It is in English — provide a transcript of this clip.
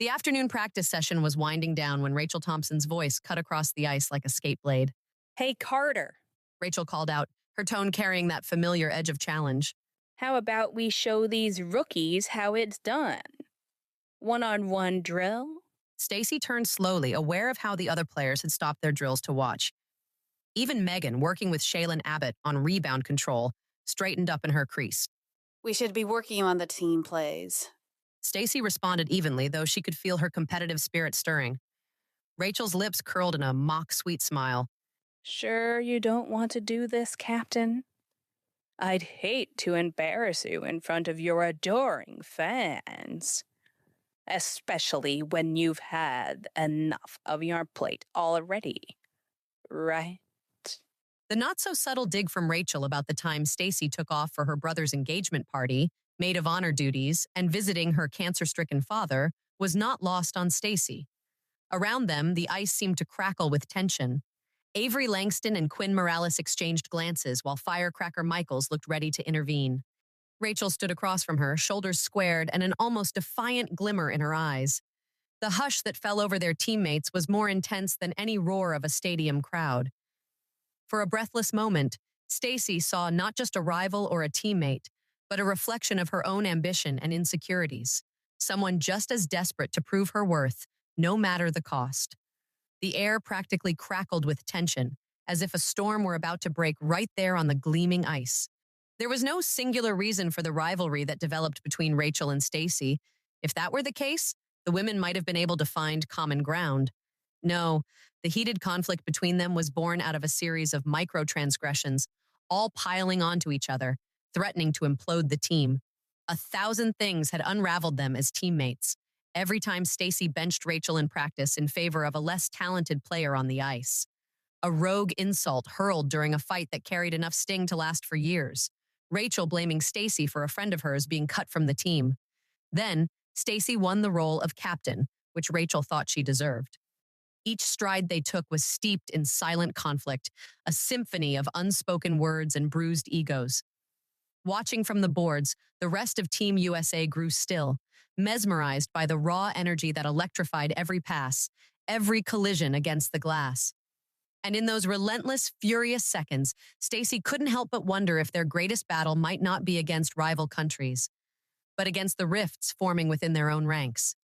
The afternoon practice session was winding down when Rachel Thompson's voice cut across the ice like a skate blade. Hey, Carter. Rachel called out, her tone carrying that familiar edge of challenge. How about we show these rookies how it's done? One-on-one drill? Stacy turned slowly, aware of how the other players had stopped their drills to watch. Even Megan, working with Shaylin Abbott on rebound control, straightened up in her crease. We should be working on the team plays. Stacy responded evenly, though she could feel her competitive spirit stirring. Rachel's lips curled in a mock sweet smile. Sure you don't want to do this, Captain? I'd hate to embarrass you in front of your adoring fans. Especially when you've had enough of your plate already. Right? The not-so-subtle dig from Rachel about the time Stacy took off for her brother's engagement party, maid of honor duties, and visiting her cancer-stricken father was not lost on Stacy. Around them, the ice seemed to crackle with tension. Avery Langston and Quinn Morales exchanged glances while Firecracker Michaels looked ready to intervene. Rachel stood across from her, shoulders squared and an almost defiant glimmer in her eyes. The hush that fell over their teammates was more intense than any roar of a stadium crowd. For a breathless moment, Stacy saw not just a rival or a teammate, but a reflection of her own ambition and insecurities. Someone just as desperate to prove her worth, no matter the cost. The air practically crackled with tension, as if a storm were about to break right there on the gleaming ice. There was no singular reason for the rivalry that developed between Rachel and Stacy. If that were the case, the women might have been able to find common ground. No, the heated conflict between them was born out of a series of micro-transgressions, all piling onto each other, threatening to implode the team. 1,000 things had unraveled them as teammates, every time Stacy benched Rachel in practice in favor of a less talented player on the ice. A rogue insult hurled during a fight that carried enough sting to last for years. Rachel blaming Stacy for a friend of hers being cut from the team. Then, Stacy won the role of captain, which Rachel thought she deserved. Each stride they took was steeped in silent conflict, a symphony of unspoken words and bruised egos. Watching from the boards, the rest of Team USA grew still, mesmerized by the raw energy that electrified every pass, every collision against the glass. And in those relentless, furious seconds, Stacy couldn't help but wonder if their greatest battle might not be against rival countries, but against the rifts forming within their own ranks.